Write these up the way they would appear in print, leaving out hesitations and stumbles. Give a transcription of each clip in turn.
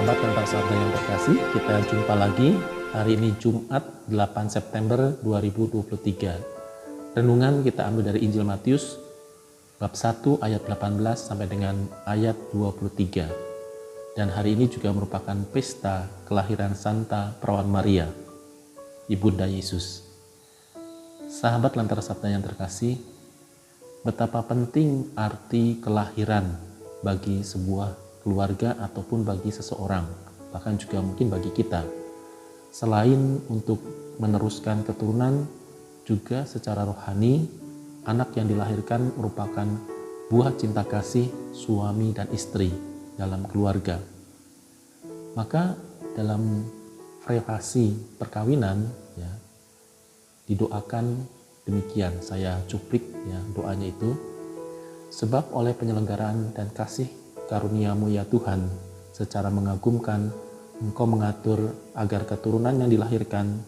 Sahabat dan para sahabat yang terkasih, kita jumpa lagi hari ini Jumat 8 September 2023. Renungan kita ambil dari Injil Matius bab 1 ayat 18 sampai dengan ayat 23. Dan hari ini juga merupakan pesta kelahiran Santa Perawan Maria, Ibunda Yesus. Sahabat Lentera Sabda yang terkasih, betapa penting arti kelahiran bagi sebuah keluarga ataupun bagi seseorang, bahkan juga mungkin bagi kita. Selain untuk meneruskan keturunan, juga secara rohani, anak yang dilahirkan merupakan buah cinta kasih suami dan istri dalam keluarga. Maka dalam privasi perkawinan, ya, didoakan demikian, saya cuplik ya doanya itu, sebab oleh penyelenggaraan dan kasih karunia-Mu ya Tuhan, secara mengagumkan Engkau mengatur agar keturunan yang dilahirkan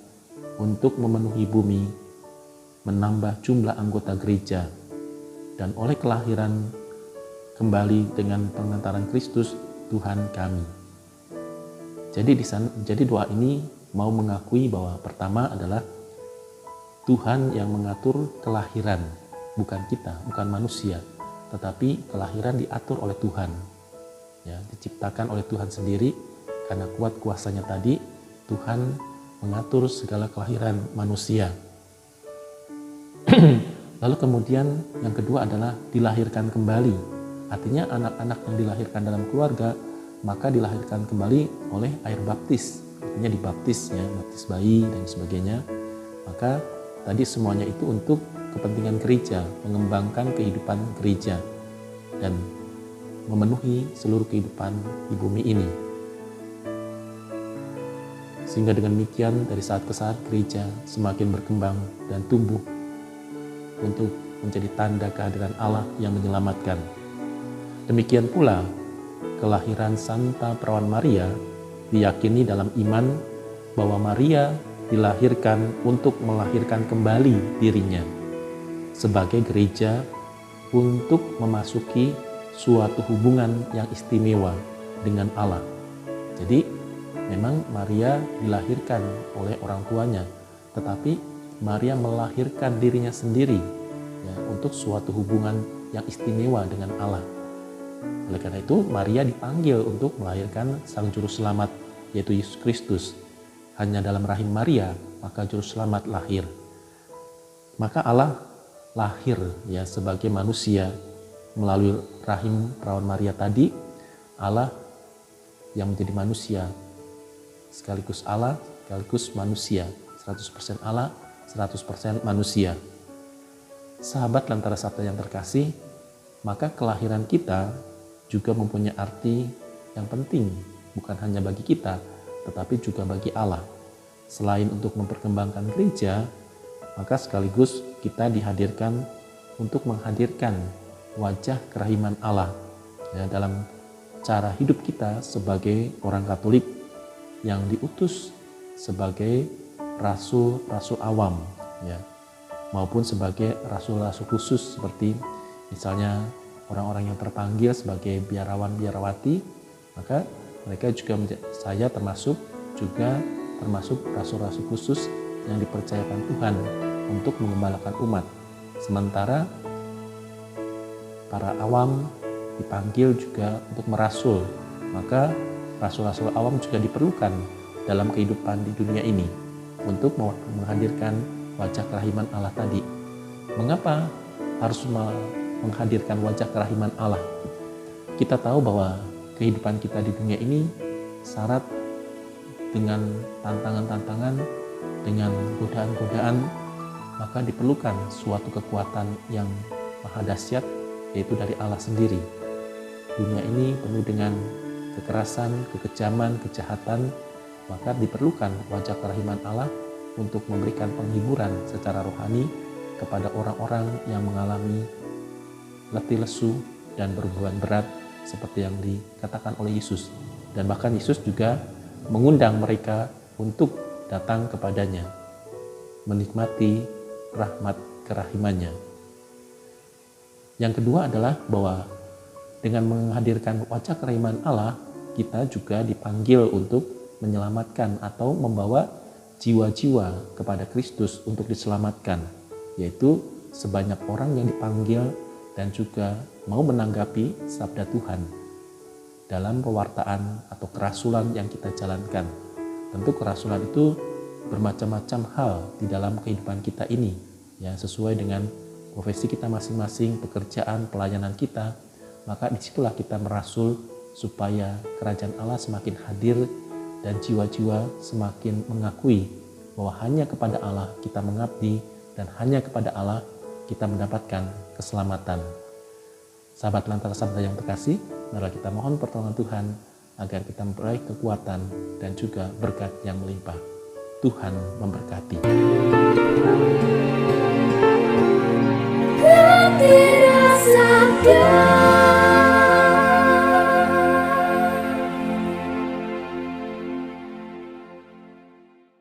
untuk memenuhi bumi, menambah jumlah anggota gereja, dan oleh kelahiran kembali dengan pengantaran Kristus Tuhan kami. Jadi doa ini mau mengakui bahwa pertama adalah Tuhan yang mengatur kelahiran, bukan kita, bukan manusia, tetapi kelahiran diatur oleh Tuhan. Ya, diciptakan oleh Tuhan sendiri, karena kuat kuasanya tadi, Tuhan mengatur segala kelahiran manusia. Lalu kemudian yang kedua adalah dilahirkan kembali. Artinya anak-anak yang dilahirkan dalam keluarga, maka dilahirkan kembali oleh air baptis. Artinya dibaptis, ya, baptis bayi dan sebagainya. Maka tadi semuanya itu untuk kepentingan gereja, mengembangkan kehidupan gereja dan memenuhi seluruh kehidupan di bumi ini. Sehingga dengan demikian dari saat ke saat gereja semakin berkembang dan tumbuh untuk menjadi tanda kehadiran Allah yang menyelamatkan. Demikian pula kelahiran Santa Perawan Maria diyakini dalam iman bahwa Maria dilahirkan untuk melahirkan kembali dirinya sebagai gereja untuk memasuki suatu hubungan yang istimewa dengan Allah. Jadi memang Maria dilahirkan oleh orang tuanya, tetapi Maria melahirkan dirinya sendiri ya, untuk suatu hubungan yang istimewa dengan Allah. Oleh karena itu Maria dipanggil untuk melahirkan Sang Juru Selamat, yaitu Yesus Kristus. Hanya dalam rahim Maria maka Juru Selamat lahir. Maka Allah lahir ya sebagai manusia melalui rahim Perawan Maria tadi. Allah yang menjadi manusia, sekaligus Allah, sekaligus manusia, 100% Allah, 100% manusia. Sahabat Lentera Sabda yang terkasih, maka kelahiran kita juga mempunyai arti yang penting, bukan hanya bagi kita, tetapi juga bagi Allah. Selain untuk memperkembangkan gereja, maka sekaligus kita dihadirkan untuk menghadirkan wajah kerahiman Allah ya, dalam cara hidup kita sebagai orang Katolik yang diutus sebagai rasul-rasul awam ya, maupun sebagai rasul-rasul khusus seperti misalnya orang-orang yang terpanggil sebagai biarawan-biarawati, maka mereka juga saya termasuk rasul-rasul khusus yang dipercayakan Tuhan untuk mengembalakan umat. Sementara para awam dipanggil juga untuk merasul, maka rasul-rasul awam juga diperlukan dalam kehidupan di dunia ini untuk menghadirkan wajah kerahiman Allah tadi. Mengapa harus menghadirkan wajah kerahiman Allah? Kita tahu bahwa kehidupan kita di dunia ini syarat dengan tantangan-tantangan, dengan godaan-godaan, maka diperlukan suatu kekuatan yang maha dahsyat, yaitu dari Allah sendiri. Dunia ini penuh dengan kekerasan, kekejaman, kejahatan, maka diperlukan wajah kerahiman Allah untuk memberikan penghiburan secara rohani kepada orang-orang yang mengalami letih lesu dan berbeban berat seperti yang dikatakan oleh Yesus. Dan bahkan Yesus juga mengundang mereka untuk datang kepadanya, menikmati rahmat kerahimannya. Yang kedua adalah bahwa dengan menghadirkan wajah kerahiman Allah, kita juga dipanggil untuk menyelamatkan atau membawa jiwa-jiwa kepada Kristus untuk diselamatkan, yaitu sebanyak orang yang dipanggil dan juga mau menanggapi sabda Tuhan dalam pewartaan atau kerasulan yang kita jalankan. Tentu kerasulan itu bermacam-macam hal di dalam kehidupan kita ini, yang sesuai dengan profesi kita masing-masing, pekerjaan, pelayanan kita. Maka disitulah kita merasul supaya kerajaan Allah semakin hadir dan jiwa-jiwa semakin mengakui bahwa hanya kepada Allah kita mengabdi dan hanya kepada Allah kita mendapatkan keselamatan. Sahabat Lantara Sabda yang terkasih, marilah kita mohon pertolongan Tuhan agar kita memperoleh kekuatan dan juga berkat yang melimpah. Tuhan memberkati.